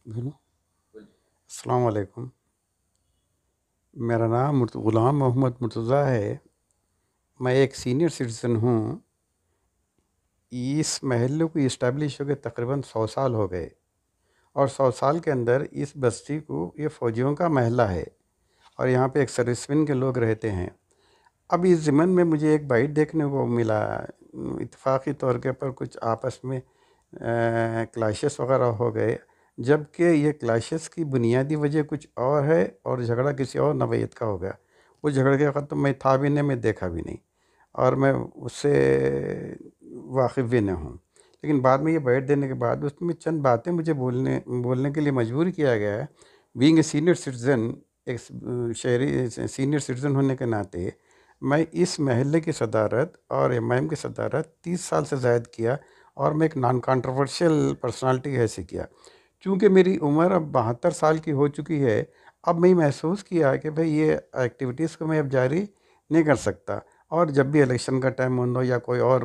बोलो। अस्सलाम वालेकुम। मेरा नाम ग़ुलाम मोहम्मद मुर्तज़ा है। मैं एक सीनियर सिटीज़न हूँ। इस महल्ले को इस्टेब्लिश हो गए तकरीबन 100 साल हो गए, और 100 साल के अंदर इस बस्ती को ये फ़ौजियों का महल्ला है, और यहाँ पे एक सर्विसमैन के लोग रहते हैं। अब इस ज़िमन में मुझे एक बाइट देखने को मिला, इत्तेफाक़ी तौर के ऊपर कुछ आपस में क्लैशेस वग़ैरह हो गए, जबकि ये क्लैशेस की बुनियादी वजह कुछ और है और झगड़ा किसी और नौइयत का हो गया। उस झगड़े के वक़्त तो मैं था भी नहीं, मैं देखा भी नहीं, और मैं उससे वाकिफ़ भी नहीं हूँ। लेकिन बाद में ये बाइट देने के बाद उसमें चंद बातें मुझे बोलने बोलने के लिए मजबूर किया गया है। बीइंग ए सीनियर सिटीज़न, एक शहरी सीनियर सिटीज़न होने के नाते मैं इस महल्ले की सदारत और एमआईएम की सदारत 30 साल से ज़ायद किया, और मैं एक नॉन कंट्रोवर्शियल पर्सनालिटी ऐसे किया। चूँकि मेरी उम्र अब 72 साल की हो चुकी है, अब मैं महसूस किया कि भाई ये एक्टिविटीज़ को मैं अब जारी नहीं कर सकता, और जब भी इलेक्शन का टाइम हो या कोई और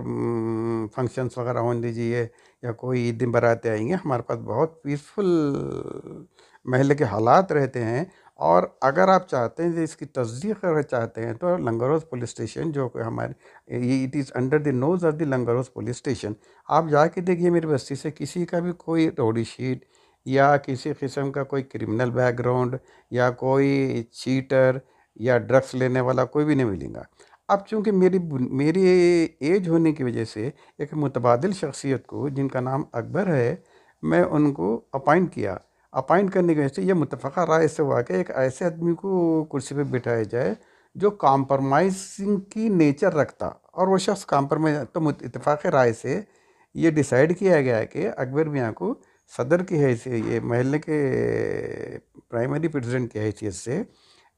फंक्शंस वगैरह होने दीजिए, या कोई ईद बारातें आएंगे, हमारे पास बहुत पीसफुल महल्ले के हालात रहते हैं। और अगर आप चाहते हैं कि इसकी तस्दीक अगर चाहते हैं तो लंगरोज़ पुलिस स्टेशन, जो कि हमारे ये it is under the nose of the Langroz police station, आप जाके देखिए मेरी बस्ती से किसी का भी कोई रोडी शीट या किसी किस्म का कोई क्रिमिनल बैकग्राउंड या कोई चीटर या ड्रग्स लेने वाला कोई भी नहीं मिलेगा। अब चूँकि मेरी एज होने की वजह से एक मुतबादिल शख्सियत को, जिनका नाम अकबर है, मैं उनको अपॉइंट किया। अपॉइंट करने की वजह से ये मुत्तफ़क़ा राय से हुआ कि एक ऐसे आदमी को कुर्सी पे बिठाया जाए जो कॉम्प्रोमाइज़िंग की नेचर रखता, और वो शख्स कॉम्प्रोमाइज़, तो इत्तेफ़ाक़ राय से ये डिसाइड किया गया है कि अकबर मियाँ को सदर की हैसियत, ये महल्ले के प्राइमरी प्रेसिडेंट की हैसियत से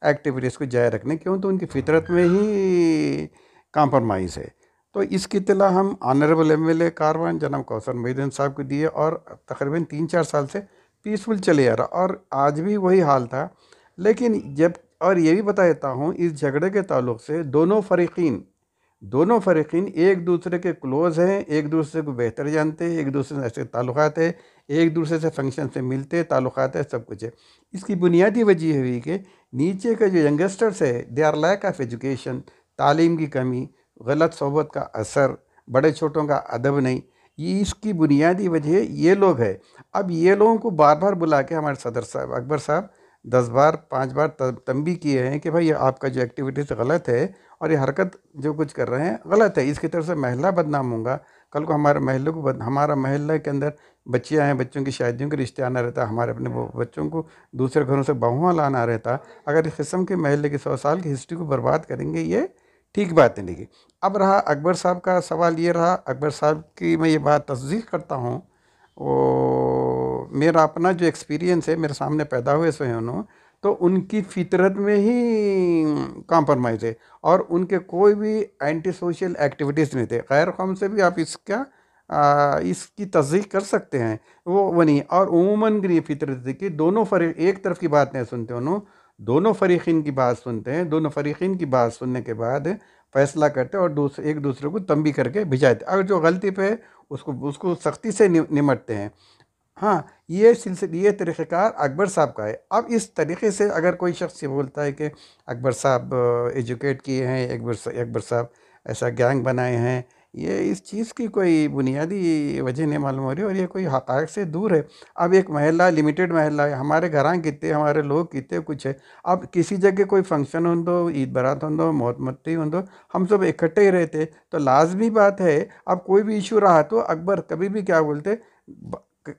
एक्टिविटीज़ को जारी रखने, क्यों तो उनकी फितरत में ही कॉम्प्रोमाइज़ है। तो इसकी इत्तला हम ऑनरेबल एमएलए कारवान जनाब कौसर मोहिउद्दीन साहब को दिए, और तकरीबन 3-4 साल से पीसफुल चले आ रहा, और आज भी वही हाल था। लेकिन जब, और ये भी बता देता हूँ, इस झगड़े के ताल्लुक से दोनों फ़रीक़ीन एक दूसरे के क्लोज़ हैं, एक दूसरे को बेहतर जानते हैं, एक दूसरे से ऐसे ताल्लुक़ात है, एक दूसरे से फंक्शन से मिलते ताल्लुक़ात है, सब कुछ है। इसकी बुनियादी वजह हुई कि नीचे के जो यंगस्टर्स है, they are lack of education, तालीम की कमी, गलत सोबत का असर, बड़े छोटों का अदब नहीं, ये इसकी बुनियादी वजह ये लोग है। अब ये लोगों को बार बार बुला के हमारे सदर साहब अकबर साहब 10 बार 5 बार तंबी किए हैं कि भाई ये आपका जो एक्टिविटीज़ गलत है, और ये हरकत जो कुछ कर रहे हैं गलत है, इसकी तरफ से महल्ला बदनाम होगा। कल को हमारे महल्ले को हमारा महल्ले के अंदर बच्चियाँ हैं, बच्चों की शादियों के रिश्ते आना रहता, हमारे अपने बच्चों को दूसरे घरों से बहुआं लाना रहता। अगर इस किस्म के महल्ले की 100 साल की हिस्ट्री को बर्बाद करेंगे, ये ठीक बात नहीं लगी। अब रहा अकबर साहब का सवाल, ये रहा अकबर साहब की मैं ये बात तस्दीक करता हूँ। वो मेरा अपना जो एक्सपीरियंस है, मेरे सामने पैदा हुए सो हैं उन्होंने, तो उनकी फितरत में ही कॉम्प्रोमाइज़ है, और उनके कोई भी एंटी सोशल एक्टिविटीज़ नहीं थे। खैर ख़म से भी आप इसकी तस्दीक कर सकते हैं, वो नहीं। और उमूमन की फितरत थी कि दोनों फ़रीक एक तरफ की बात नहीं सुनते, उन्होंने दोनों फ़रीक़ीन की बात सुनते हैं, दोनों फ़रीक़ीन की बात सुनने के बाद फ़ैसला करते हैं, और एक दूसरे को तंबी करके भिजाते, अगर जो गलती पे है उसको उसको सख्ती से निमटते हैं। हाँ, ये तरीक़ेकार अकबर साहब का है। अब इस तरीक़े से अगर कोई शख्स ये बोलता है कि अकबर साहब एजुकेट किए हैं, अकबर साहब ऐसा गैंग बनाए हैं, ये इस चीज़ की कोई बुनियादी वजह नहीं मालूम हो रही, और ये कोई हक़ाइक़ से दूर है। अब एक महल्ला लिमिटेड महल्ला है, हमारे घरां कितने, हमारे लोग कितने कुछ है। अब किसी जगह कोई फंक्शन हो दो, ईद बारात हो दो, मौत मत्ती हो दो, हम सब इकट्ठे ही रहते, तो लाजमी बात है अब कोई भी इशू रहा तो अकबर कभी भी क्या बोलते,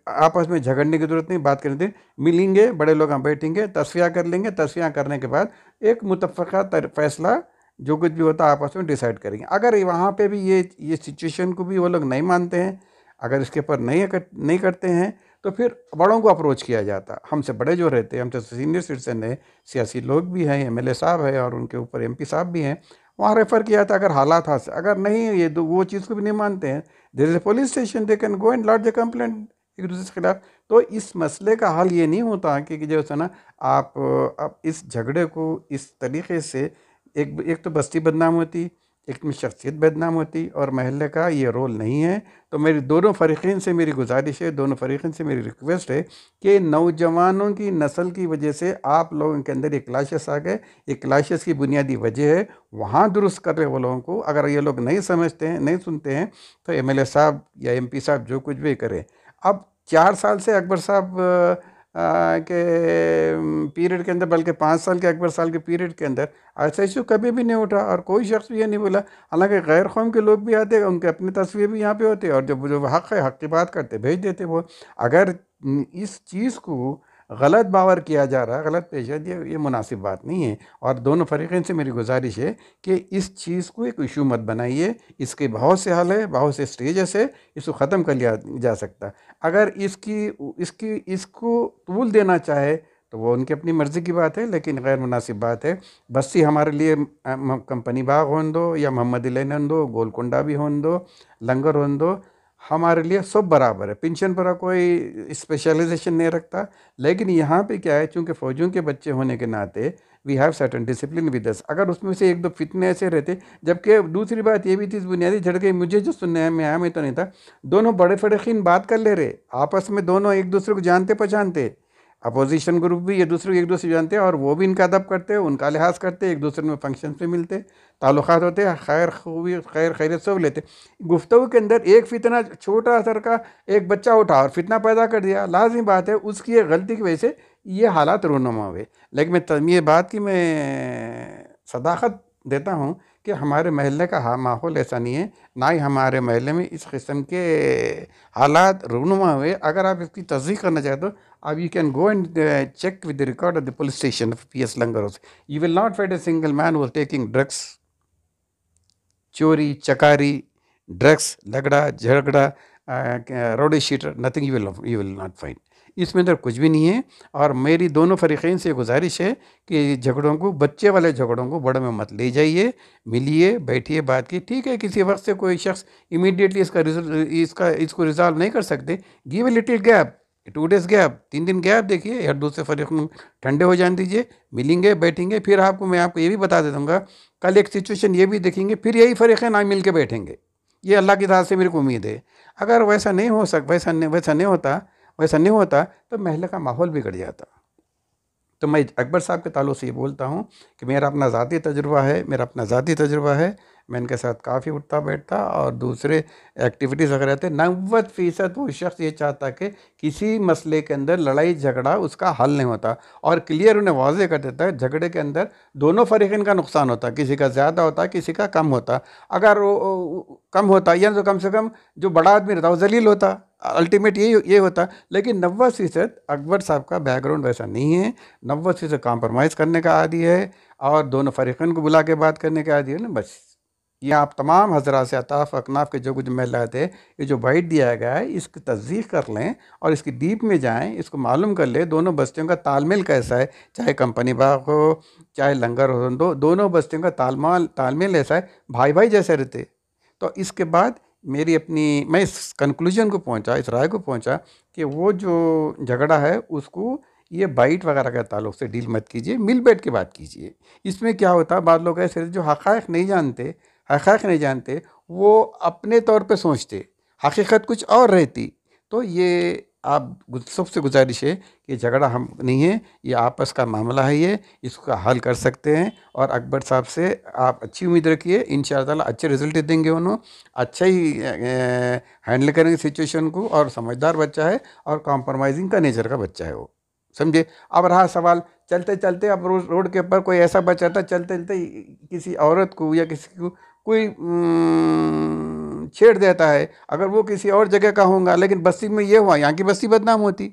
आपस में झगड़ने की ज़रूरत नहीं, बात करने दें, मिलेंगे, बड़े लोग हम बैठेंगे, तस्फ़िया कर लेंगे, तस्फ़िया करने के बाद एक मुत्तफ़क़ा फ़ैसला जो कुछ भी होता है आपस में डिसाइड करेंगे। अगर वहाँ पे भी ये सिचुएशन को भी वो लोग नहीं मानते हैं, अगर इसके ऊपर नहीं करते हैं, तो फिर बड़ों को अप्रोच किया जाता। हमसे बड़े जो रहते हैं, हमसे सीनियर सिटीजन है, सियासी लोग भी हैं, एमएलए साहब है, और उनके ऊपर एमपी साहब भी हैं, वहाँ रेफ़र किया था। अगर हालात हाथ से अगर नहीं, ये वो चीज़ को भी नहीं मानते हैं, there is a police station, they can go and launch the complaint एक दूसरे के खिलाफ। तो इस मसले का हल ये नहीं होता कि जो है ना, आप अब इस झगड़े को इस तरीके से, एक एक तो बस्ती बदनाम होती, एक में शख्सियत बदनाम होती और महल्ले का ये रोल नहीं है। तो मेरी दोनों फ़रीक़ैन से मेरी गुजारिश है, दोनों फ़रीक़ैन से मेरी रिक्वेस्ट है कि नौजवानों की नस्ल की वजह से आप लोगों के अंदर ये क्लैशेस आ गए। ये क्लैशेस की बुनियादी वजह है, वहाँ दुरुस्त कर रहे वो लोगों को। अगर ये लोग नहीं समझते हैं, नहीं सुनते हैं, तो एमएलए साहब या एमपी साहब जो कुछ भी करें। अब 4 साल से अकबर साहब के पीरियड के अंदर, बल्कि 5 साल के अकबर साल के पीरियड के अंदर ऐसा इशू कभी भी नहीं उठा और कोई शख्स भी ये नहीं बोला। हालांकि गैर कौम के लोग भी आते, उनके अपनी तस्वीर भी यहाँ पे होते और जब जो हक़ है, हक़ की बात करते भेज देते वो। अगर इस चीज़ को गलत बावर किया जा रहा है, गलत पेश है, ये मुनासिब बात नहीं है। और दोनों फ़रीक़ैन से मेरी गुजारिश है कि इस चीज़ को एक इशू मत बनाइए। इसके बहुत से हल है, बहुत से स्टेजेस है, इसको ख़त्म कर लिया जा सकता है। अगर इसको तूल देना चाहे तो वो उनकी अपनी मर्ज़ी की बात है, लेकिन गैर मुनासिब बात है। बस्ती हमारे लिए कंपनी बाग होने दो या मोहम्मदी लेन होने दो, गोलकुंडा भी होने दो, लंगर होने दो, हमारे लिए सब बराबर है। पेंशन पर कोई स्पेशलाइजेशन नहीं रखता। लेकिन यहाँ पे क्या है, चूँकि फ़ौजियों के बच्चे होने के नाते we have certain discipline with us. अगर उसमें से एक दो फितने ऐसे रहते, जबकि दूसरी बात ये भी थी, इस बुनियादी झड़के मुझे जो सुनने में आया, मैं तो नहीं था, दोनों बड़े फ़रीक़ैन बात कर ले रहे आपस में, दोनों एक दूसरे को जानते पहचानते। अपोजिशन ग्रुप भी एक दूसरे जानते हैं और वो भी इनका अदब करते हैं, उनका लिहाज करते, एक दूसरे में फंक्शन में मिलते, ताल्लुकात होते हैं, खैर खूबी खैर खैरियत सब लेते। गुफ्तगू के अंदर एक फितना छोटा असर का एक बच्चा उठा और फितना पैदा कर दिया, लाजमी बात है उसकी एक गलती की वजह से ये हालात रूनुमा हुए। लेकिन ये बात की मैं सदाकत देता हूँ कि हमारे महल्ले का माहौल ऐसा नहीं है, ना ही हमारे महल्ले में इस किस्म के हालात रूनुमा हुए। अगर आप इसकी तस्दीक करना चाहते हो, अब you can go and check with the record of the police station of PS Langaros. You will not find a single man who was taking drugs, चोरी चकारी, ड्रग्स, लगड़ा झगड़ा, rowdy sheeter, nothing you will not find. इसमें अंदर कुछ भी नहीं है। और मेरी दोनों फ़रीक़ैन से गुजारिश है कि झगड़ों को, बच्चे वाले झगड़ों को बड़े में मत ले जाइए, मिलिए, बैठिए, बात की। ठीक है, किसी वक्त से कोई शख्स इमीडिएटली इसको रिजॉल्व नहीं कर सकते, give a little gap, 2 days gap, 3 दिन गैप देखिए, या दूसरे फ़रीक़ैन ठंडे हो जाने दीजिए, मिलेंगे, बैठेंगे। फिर मैं आपको ये भी बता दे दूँगा, कल एक सिचुएशन ये भी देखेंगे, फिर यही फ़रीक़ैन आए मिल के बैठेंगे। ये अल्लाह की तरफ से मेरे को उम्मीद है। अगर वैसा नहीं होता तो महल्ले का माहौल बिगड़ जाता। तो मैं अकबर साहब के ताल्लुक़ से ये बोलता हूँ कि मेरा अपना ज़ाती तजुर्बा है, मैं इनके साथ काफ़ी उठता बैठता और दूसरे एक्टिविटीज़ अगर रहते। 90% वो शख्स ये चाहता कि किसी मसले के अंदर लड़ाई झगड़ा उसका हल नहीं होता, और क्लियर उन्हें वाज़े कर देता है झगड़े के अंदर दोनों फ़रीक़ैन का नुकसान होता, किसी का ज़्यादा होता, किसी का कम होता। अगर वो कम होता या तो कम से कम जो बड़ा आदमी रहता वो जलील होता, अल्टीमेट ये होता। लेकिन 90% अकबर साहब का बैकग्राउंड वैसा नहीं है। 90% कॉम्प्रोमाइज़ करने का आदी है और दोनों फ़रीक़ैन को बुला के बात करने का आदी है ना। बस ये आप तमाम हज़रात से, अताफ़ अकनाफ़ के जो कुछ महल्लात है, ये जो बाइट दिया गया है, इसकी तस्दीक कर लें और इसकी डीप में जाएं, इसको मालूम कर लें दोनों बस्तियों का तालमेल कैसा है। चाहे कंपनी बाग हो, चाहे लंगर हो, दोनों बस्तियों का तालमेल ऐसा है, भाई भाई जैसे रहते। तो इसके बाद मैं इस कंक्लूजन को पहुंचा, इस राय को पहुंचा कि वो जो झगड़ा है उसको ये बाइट वगैरह के ताल्लुक़ से डील मत कीजिए, मिल बैठ के बात कीजिए। इसमें क्या होता है, बाद लोग ऐसे जो हक़ाइक़ नहीं जानते वो अपने तौर पे सोचते, हकीकत कुछ और रहती। तो ये आप सबसे गुजारिश है कि झगड़ा हम नहीं है, ये आपस का मामला है, ये इसका हल कर सकते हैं। और अकबर साहब से आप अच्छी उम्मीद रखिए, इंशाअल्लाह ताला अच्छे रिज़ल्ट देंगे। उन्होंने अच्छा ही हैंडल करेंगे सिचुएशन को, और समझदार बच्चा है और कॉम्प्रोमाइज़िंग का नेचर का बच्चा है वो, समझे। अब रहा सवाल चलते चलते, अब रोड के ऊपर कोई ऐसा बच्चा था, चलते चलते किसी औरत को या किसी को कोई छेड़ देता है। अगर वो किसी और जगह का होगा, लेकिन बस्ती में ये हुआ, यहाँ की बस्ती बदनाम होती,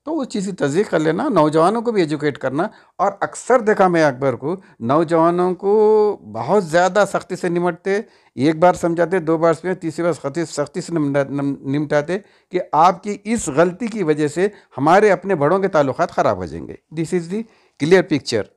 तो उस चीज़ की तस्दीक कर लेना, नौजवानों को भी एजुकेट करना। और अक्सर देखा मैं अकबर को, नौजवानों को बहुत ज़्यादा सख्ती से निमटते, एक बार समझाते, 2 बार समझाते, तीसरी बार सख्ती से निमटाते कि आपकी इस गलती की वजह से हमारे अपने बड़ों के ताल्लुकात ख़राब हो जाएंगे। This is the clear picture,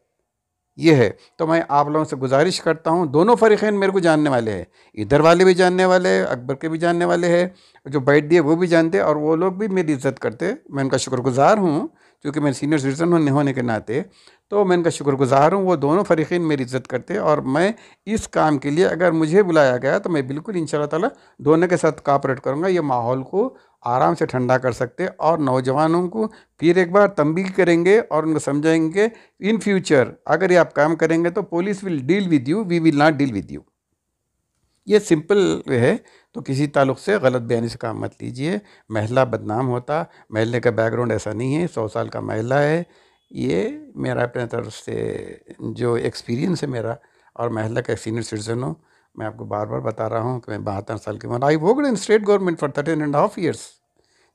ये है। तो मैं आप लोगों से गुजारिश करता हूँ, दोनों फ़रीक़ैन मेरे को जानने वाले हैं, इधर वाले भी जानने वाले हैं, अकबर के भी जानने वाले हैं, जो बैठ दिए वो भी जानते हैं, और वो लोग भी मेरी इज़्ज़त करते। मैं उनका शुक्रगुज़ार हूँ, क्योंकि मैं सीनियर सिटीज़न होने के नाते। तो मैं इनका शुक्रगुज़ार हूँ। वो दोनों फ़रीक़ीन मेरी इज़्ज़त करते हैं और मैं इस काम के लिए अगर मुझे बुलाया गया तो मैं बिल्कुल इंशाअल्लाह ताला दोनों के साथ कोऑपरेट करूँगा। ये माहौल को आराम से ठंडा कर सकते हैं और नौजवानों को फिर एक बार तंबीह करेंगे और उनको समझाएंगे इन फ्यूचर अगर ये आप काम करेंगे तो police will deal with you, we will not deal with you. ये सिंपल है। तो किसी ताल्लुक़ से गलत बयानी से काम मत लीजिए। महिला बदनाम होता, महल्ले का बैकग्राउंड ऐसा नहीं है, 100 साल का महिला है। ये मेरा अपने तरफ से जो एक्सपीरियंस है मेरा, और महिला का सीनियर सिटीज़न हूँ। मैं आपको बार बार बता रहा हूँ कि मैं 72 साल की उम्र, I worked in state government for 13.5 years।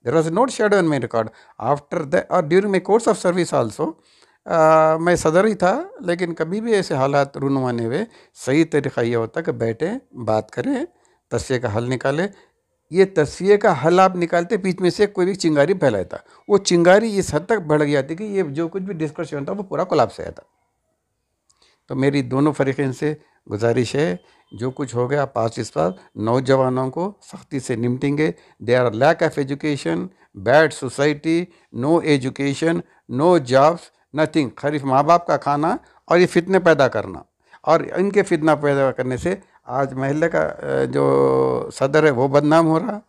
There was not shadow in my record after the और during my course of service also. मैं सदर ही था, लेकिन कभी भी ऐसे हालात रूनुमा नहीं हुए। सही तरीक़ा ये होता कि बैठें, बात करें, तस्वीर का हल निकालें। ये तस्वीर का हल आप निकालते, बीच में से कोई भी चिंगारी फैलाता, वो चिंगारी इस हद तक बढ़ गई थी कि ये जो कुछ भी डिस्कशन था वो पूरा कोलैप्स हो जाता। तो मेरी दोनों फ़रीक़ीन से गुजारिश है, जो कुछ हो गया पास इस बार नौजवानों को सख्ती से निपटेंगे। They are lack of education, bad society, no education, no jobs, nothing, खरीफ माँ बाप का खाना और ये फितने पैदा करना। और इनके फितना पैदा करने से आज महल्ले का जो सदर है वो बदनाम हो रहा,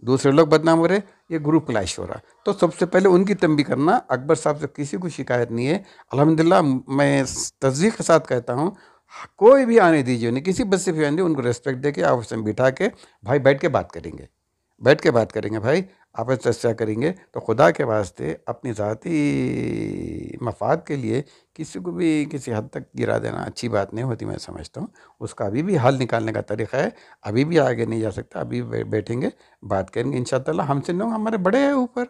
दूसरे लोग बदनाम हो रहे, ये ग्रुप क्लैश हो रहा। तो सबसे पहले उनकी तंबीह करना। अकबर साहब से किसी को शिकायत नहीं है, अल्हम्दुलिल्लाह। मैं तस्दीक के साथ कहता हूँ, कोई भी आने दीजिए, उन्हें किसी बस से भी आने दीजिए, उनको रेस्पेक्ट दे के आपस में बिठा के भाई बैठ के बात करेंगे, बैठ के बात करेंगे भाई, आपस में चर्चा करेंगे। तो खुदा के वास्ते अपनी ज़ाती मफाद के लिए किसी को भी किसी हद तक गिरा देना अच्छी बात नहीं होती, मैं समझता हूँ। उसका अभी भी हल निकालने का तरीक़ा है, अभी भी आगे नहीं जा सकता, अभी बैठेंगे, बात करेंगे इंशाअल्लाह। हमसे नहीं, हमारे बड़े हैं ऊपर,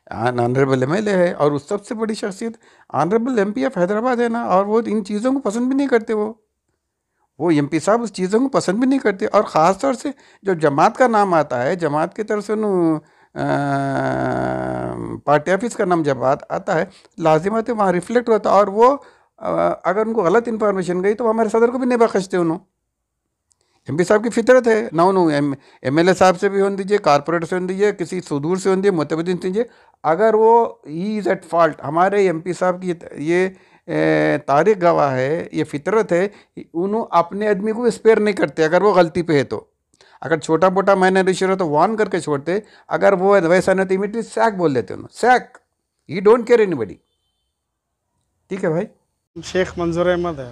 ऑनरेबल MLA है और उस सबसे बड़ी शख्सियत ऑनरेबल MP ऑफ हैदराबाद है ना, और वो इन चीज़ों को पसंद भी नहीं करते। वो MP साहब उस चीज़ों को पसंद भी नहीं करते। और ख़ास तौर से जब जमात का नाम आता है, जमात की तरफ से पार्टी ऑफिस का नाम जब आता है, लाजिमत है वहाँ रिफ्लेक्ट होता है। और वो अगर उनको गलत इन्फॉर्मेशन गई तो हमारे सदर को भी नहीं बख्शते। उन्होंने MP साहब की फितरत है ना, उन्होंने MLA साहब से भी होने दीजिए, कारपोरेटर से होने दीजिए, किसी सुदूर से होने दीजिए, मुतबदिन से दीजिए, अगर वो ही इज़ एट फॉल्ट, हमारे MP साहब की ये तारीख गवाह है, ये फितरत है, उन्होंने अपने आदमी को स्पेयर नहीं करते। अगर वो गलती पे है तो, अगर छोटा मोटा माइनर इशू हो तो वार्न करके छोड़ते, अगर वो वैसा नहीं तो इमीडिएटली सैक बोल देते उन्होंने, sack, he don't care anybody. ठीक है भाई। शेख मंजूर अहमद है।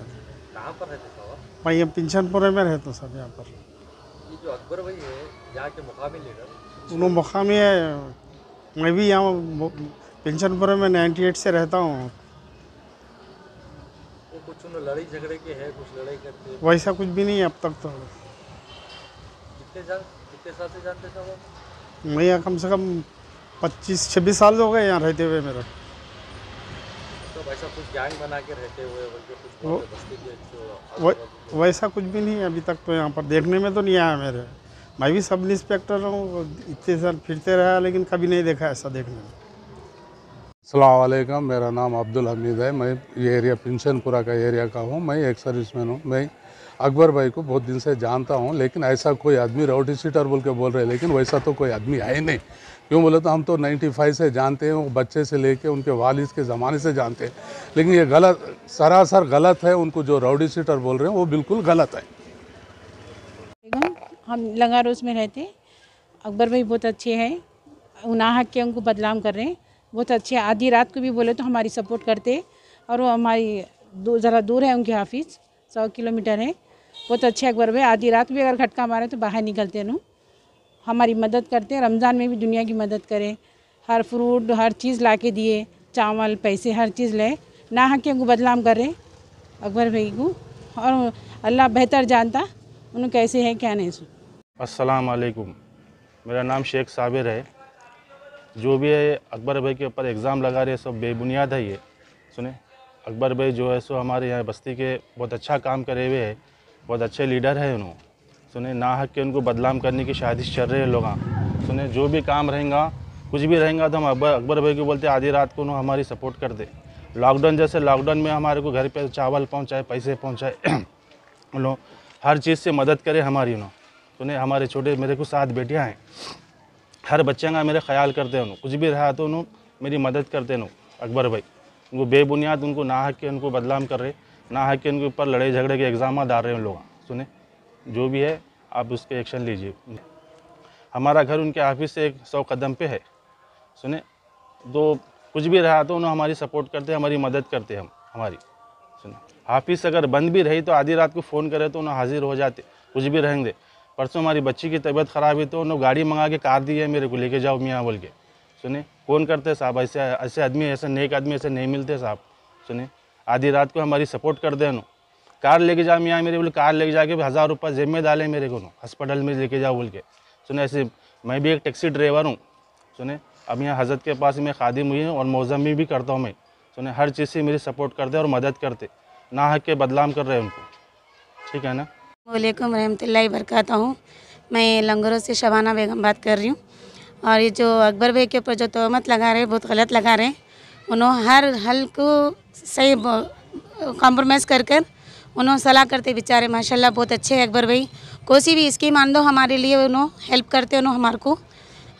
कहाँ पर रहते हो? मैं ये पिंचनपुरे में रहता हूँ सर। यहाँ पर ये जो अकबर भाई है, यहाँ के मुकामी लीडर, उन्होंने मुकामी है। मैं भी यहाँ पिंचनपुरे में 98 से रहता हूँ। वो कुछ उन्हें लड़ाई झगड़े के है, कुछ लड़ाई करते हैं? वैसा कुछ भी नहीं है अब तक तो। कितने साल से जानते थे वो? मैं यहाँ कम से कम 25-26 साल हो गए यहाँ रहते हुए मेरा। तो वैसा कुछ गैंग बना के रहते हुए कुछ बस्ती के वैसा कुछ भी नहीं है अभी तक तो। यहाँ पर देखने में तो नहीं आया मेरे। मैं भी सब इंस्पेक्टर हूँ, इतने साल फिरते रहा, लेकिन कभी नहीं देखा ऐसा देखने में। अस्सलाम वालेकुम, मेरा नाम अब्दुल हमीद है। मैं ये एरिया पिंचनपुरा का एरिया का हूँ। मैं एक सर्विसमैन हूँ। मैं अकबर भाई को बहुत दिन से जानता हूँ, लेकिन ऐसा कोई आदमी राउडी शीटर बोल के बोल रहे हैं, लेकिन वैसा तो कोई आदमी है ही नहीं। क्यों बोले तो हम तो 95 से जानते हैं, वो बच्चे से लेके उनके वालिद के ज़माने से जानते हैं। लेकिन ये गलत, सरासर गलत है। उनको जो राउडी शीटर बोल रहे हैं वो बिल्कुल गलत है। हम लंगारोस में रहते। अकबर भाई बहुत अच्छे हैं, उनाहक के उनको बदनाम कर रहे हैं, बहुत अच्छे। आधी रात को भी बोले तो हमारी सपोर्ट करते, और वो हमारी ज़रा दूर है उनके ऑफिस, 100 किलोमीटर है। बहुत अच्छे अकबर भाई, आधी रात भी अगर खटका मारे तो बाहर निकलते न, हमारी मदद करते हैं। रमज़ान में भी दुनिया की मदद करें, हर फ्रूट हर चीज़ ला के दिए, चावल पैसे हर चीज़ ले। नाहक के उनको बदनाम कर रहे अकबर भाई को, और अल्लाह बेहतर जानता उन्हें कैसे है क्या नहीं। अस्सलाम वालेकुम, मेरा नाम शेख साबिर है। जो भी है अकबर भाई के ऊपर इल्ज़ाम लगा रहे सब बेबुनियाद है। ये सुने, अकबर भाई जो है सो हमारे यहाँ बस्ती के बहुत अच्छा काम करे हुए है, बहुत अच्छे लीडर है। उन्होंने सुने ना हक के उनको बदनाम करने की साजिश चल रहे हैं लोग। सुने जो भी काम रहेगा, कुछ भी रहेगा तो हम अकबर भाई को बोलते आधी रात को उन्होंने हमारी सपोर्ट कर दे। लॉकडाउन जैसे लॉकडाउन में हमारे को घर पे चावल पहुँचाए, पैसे पहुँचाए, उन्होंने हर चीज़ से मदद करे हमारी। उन्होंने सुने हमारे छोटे मेरे को 7 बेटियाँ हैं, हर बच्चे का मेरे ख्याल करते हैं। उन्होंने कुछ भी रहा तो उन्होंने मेरी मदद करते हैं अकबर भाई। उनको बेबुनियाद उनको ना हक के उनको बदनाम कर रहे, ना हक के उनके ऊपर लड़ाई झगड़े के एग्ज़ाम डाल रहे हैं लोग। सुने, जो भी है आप उसके एक्शन लीजिए। हमारा घर उनके ऑफिस से 100 कदम पे है। सुने, तो कुछ भी रहा तो उन्होंने हमारी सपोर्ट करते, हमारी मदद करते हम हमारी। सुने, ऑफिस अगर बंद भी रही तो आधी रात को फ़ोन करे तो उन्हें हाजिर हो जाते, कुछ भी रहेंगे। परसों हमारी बच्ची की तबीयत ख़राब हुई तो उन्होंने गाड़ी मंगा के कार दी है मेरे को, लेके जाओ मियाँ बोल के। सुने, कौन करते साहब, ऐसे आदमी, ऐसे नेक आदमी ऐसे नहीं मिलते साहब। सुने, आधी रात को हमारी सपोर्ट कर दे उन्होंने, कार लेके जाओ मियाँ मेरे बोले, कार लेके जाके 1000 रुपये जेब में डाले मेरे को, हॉस्पिटल में लेके जाओ बोल के। सुने, ऐसे मैं भी एक टैक्सी ड्राइवर हूँ। सुने, अब यहाँ हज़रत के पास मैं खादिम हुई हूँ और मौज़मी भी करता हूँ मैं। सुने, हर चीज़ से मेरी सपोर्ट करते और मदद करते, ना हक के बदनाम कर रहे हैं उनको। ठीक है ना। वालेकुम रहमतुल्लाहि बरकातहू। मैं लंगरों से शबाना बेगम बात कर रही हूँ। और ये जो अकबर भाई के ऊपर जो तहमत लगा रहे हैं बहुत गलत लगा रहे हैं। उन्होंने हर हल को सही कॉम्प्रोमाइज़ कर कर उन्होंने सलाह करते बेचारे, माशाल्लाह बहुत अच्छे हैं अकबर भाई। कोई भी स्कीम आन दो हमारे लिए उन्होंने हेल्प करते उन्होंने हमारे को,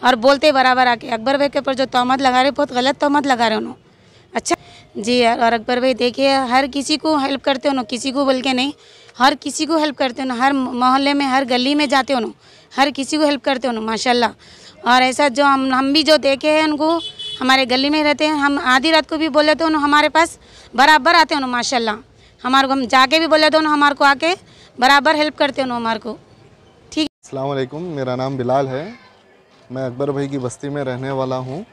और बोलते बराबर आके। अकबर भाई के ऊपर जो तहमत लगा रहे बहुत गलत तहमत लगा रहे उन्होंने। अच्छा जी। और अकबर भाई देखिए हर किसी को हेल्प करते उन्होंने, किसी को बोल के नहीं, हर किसी को हेल्प करते उन्होंने। हर मोहल्ले में हर गली में जाते उन्होंने, हर किसी को हेल्प करते उन्होंने माशाल्लाह। और ऐसा जो हम भी जो देखे हैं उनको, हमारे गली में रहते हैं, हम आधी रात को भी बोले तो उन्होंने हमारे पास बराबर आते उन्होंने माशाल्लाह। हमारे को हम जाके भी बोले तो उन्होंने हमारे को आके बराबर हेल्प करते उन्होंने हमारे को। ठीक। अस्सलाम वालेकुम, मेरा नाम बिलाल है। मैं अकबर भाई की बस्ती में रहने वाला हूँ।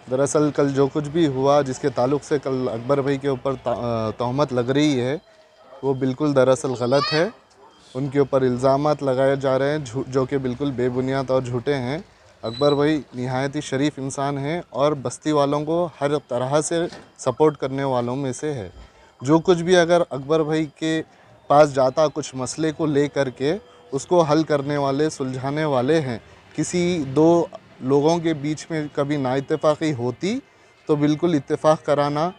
दरअसल कल जो कुछ भी हुआ जिसके ताल्लुक़ से कल अकबर भाई के ऊपर तहमत लग रही है वो बिल्कुल दरअसल गलत है। उनके ऊपर इल्ज़ामात लगाए जा रहे हैं जो कि बिल्कुल बेबुनियाद और झूठे हैं। अकबर भाई निहायत ही शरीफ इंसान हैं और बस्ती वालों को हर तरह से सपोर्ट करने वालों में से है। जो कुछ भी अगर अकबर भाई के पास जाता कुछ मसले को ले कर के उसको हल करने वाले, सुलझाने वाले हैं। किसी दो लोगों के बीच में कभी नाइत्तेफाकी होती तो बिल्कुल इत्तेफाक कराना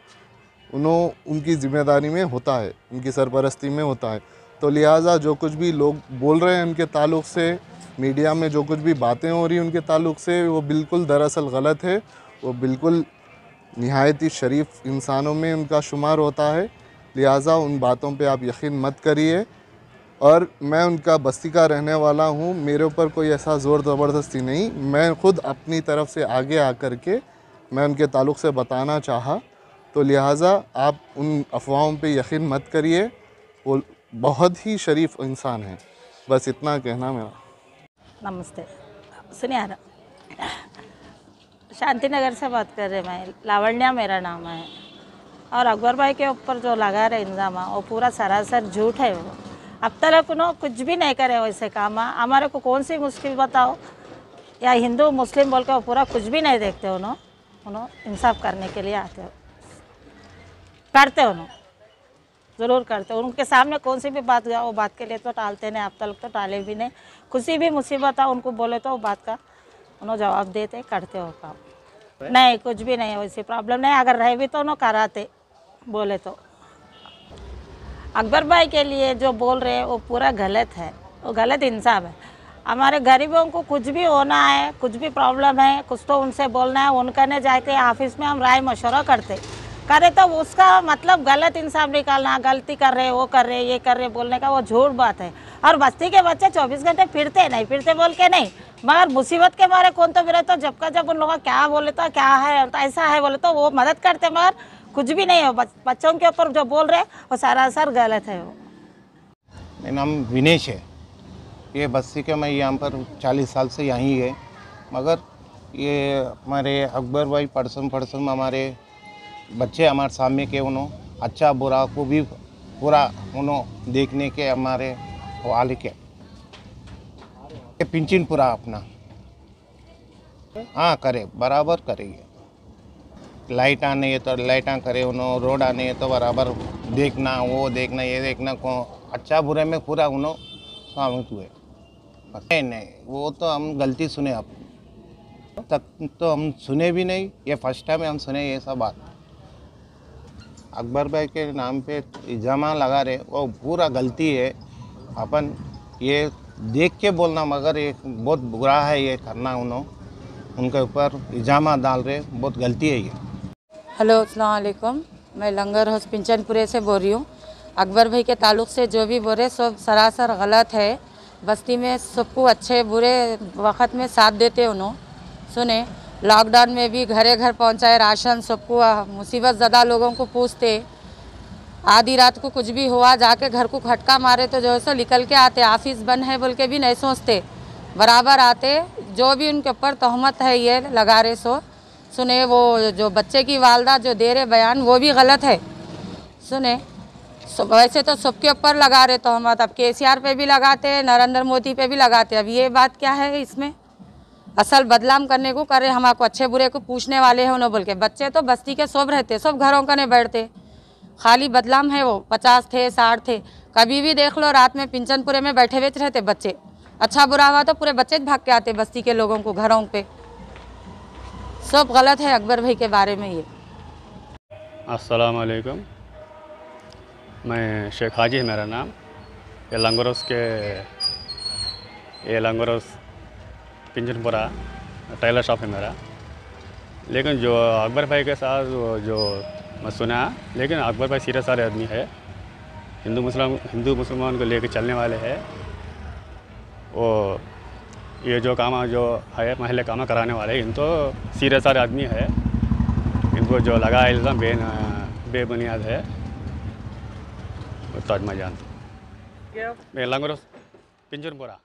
उनकी ज़िम्मेदारी में होता है, उनकी सरपरस्ती में होता है। तो लिहाजा जो कुछ भी लोग बोल रहे हैं उनके ताल्लुक़ से, मीडिया में जो कुछ भी बातें हो रही हैं उनके ताल्लुक़ से, वो बिल्कुल दरअसल गलत है। वो बिल्कुल निहायत ही शरीफ इंसानों में उनका शुमार होता है। लिहाजा उन बातों पे आप यकीन मत करिए। और मैं उनका बस्ती का रहने वाला हूँ, मेरे ऊपर कोई ऐसा ज़ोर ज़बरदस्ती नहीं, मैं ख़ुद अपनी तरफ से आगे आकर के मैं उनके ताल्लुक़ से बताना चाहा। तो लिहाजा आप उन अफवाहों पे यकीन मत करिए, वो बहुत ही शरीफ इंसान हैं। बस इतना कहना मेरा। नमस्ते, सुनिए आ रहा, शांति नगर से बात कर रहे, मैं लावण्या मेरा नाम है। और अकबर भाई के ऊपर जो लगा रहे इल्ज़ाम वो पूरा सरासर झूठ है। वो अब तक उन्होंने कुछ भी नहीं करे वैसे काम। हमारे को कौन सी मुश्किल बताओ, या हिंदू मुस्लिम बोल के वो पूरा कुछ भी नहीं देखते। उन्होंने इंसाफ करने के लिए आते हो, करते उन्होंने ज़रूर करते। उनके सामने कौन सी भी बात गया वो बात के लिए तो टालते नहीं, अब तक तो टाले भी नहीं। किसी भी मुसीबत हो उनको बोले तो वो बात का उन्होंने जवाब देते, करते हो काम। नहीं कुछ भी नहीं वैसी प्रॉब्लम नहीं, अगर रहे भी तो उन्होंने कराते बोले तो। अकबर भाई के लिए जो बोल रहे हैं वो पूरा गलत है, वो गलत इंसाफ है। हमारे गरीबों को कुछ भी होना है, कुछ भी प्रॉब्लम है, कुछ तो उनसे बोलना है, उनका ने जाके ऑफिस में हम राय मशवरा करते करे तो उसका मतलब गलत इंसाफ निकालना, गलती कर रहे, वो कर रहे, ये कर रहे बोलने का वो झूठ बात है। और बस्ती के बच्चे 24 घंटे फिरते नहीं, फिरते बोल के नहीं, मगर मुसीबत के मारे कौन तो फिरे तो जब उन लोगों क्या बोले तो क्या है तो ऐसा है बोले तो वो मदद करते, मगर कुछ भी नहीं हो। बच्चों के ऊपर जो बोल रहे वो सरासर गलत है। वो मेरा नाम विनेश है। ये बस्ती के मैं यहाँ पर 40 साल से यहीं है, मगर ये हमारे अकबर भाई पड़सम हमारे बच्चे हमारे सामने के उन्होंने अच्छा बुरा को भी पूरा उन्होंने देखने के हमारे वाले के पिंचिन पूरा अपना हाँ करे बराबर करेंगे। लाइट आने है तो लाइटा करे, उन्होंने रोड आने है तो बराबर देखना, वो देखना, ये देखना को अच्छा बुरे में पूरा उन्होंने शामिल हुए। नहीं वो तो हम गलती सुने, अब तक तो हम सुने भी नहीं, ये फर्स्ट टाइम हम सुने ये सब बात। अकबर भाई के नाम पे इल्ज़ाम लगा रहे वो पूरा गलती है। अपन ये देख के बोलना, मगर ये बहुत बुरा है ये करना, उन्होंने उनके ऊपर इल्ज़ाम डाल रहे, बहुत गलती है ये। हेलो अस्सलाम वालेकुम। मैं लंगर हाउस पिंचनपुरे से बोल रही हूँ। अकबर भाई के ताल्लुक़ से जो भी बोले सब सरासर गलत है। बस्ती में सबको अच्छे बुरे वक्त में साथ देते उन्होंने। सुने, लॉकडाउन में भी घरे घर पहुँचाए राशन, सबको मुसीबत ज़्यादा लोगों को पूछते। आधी रात को कुछ भी हुआ जाके घर को खटका मारे तो जो है सो निकल के आते। ऑफिस बंद है बोल के भी नहीं सोचते, बराबर आते। जो भी उनके ऊपर तहमत है ये लगा रहे सो सुने, वो जो बच्चे की वालदा जो दे रहे बयान वो भी गलत है। सुने, वैसे तो सबके ऊपर लगा रहे तहमत, अब केसीआर पे भी लगाते, नरेंद्र मोदी पे भी लगाते। अब ये बात क्या है इसमें? असल बदलाम करने को करे, हमको अच्छे बुरे को पूछने वाले हैं उन्होंने बोल के। बच्चे तो बस्ती के सब रहते, सब घरों का नहीं बैठते, खाली बदलाम है वो 50 थे 60 थे। कभी भी देख लो रात में पिंचनपुरे में बैठे हुए रहते बच्चे। अच्छा बुरा हुआ तो पूरे बच्चे भाग के आते बस्ती के लोगों को घरों पे। सब गलत है अकबर भाई के बारे में ये। अस्सलाम वालेकुम। मैं शेख हाजी है मेरा नाम। ये लंगरोस पिंचनपुरा टेलर शॉप है मेरा। लेकिन जो अकबर भाई के साथ जो मैं सुना, लेकिन अकबर भाई सीरियस सारे आदमी है, हिंदू मुसलमान को लेकर चलने वाले हैं। वो ये जो काम जो है महल्ले काम कराने वाले इनको सीरियस सारे आदमी है। इनको जो लगा इल्ज़ाम बेबुनियाद है। तो मैं जानता हूँ। मैं लंगरोस पिंचनपुरा।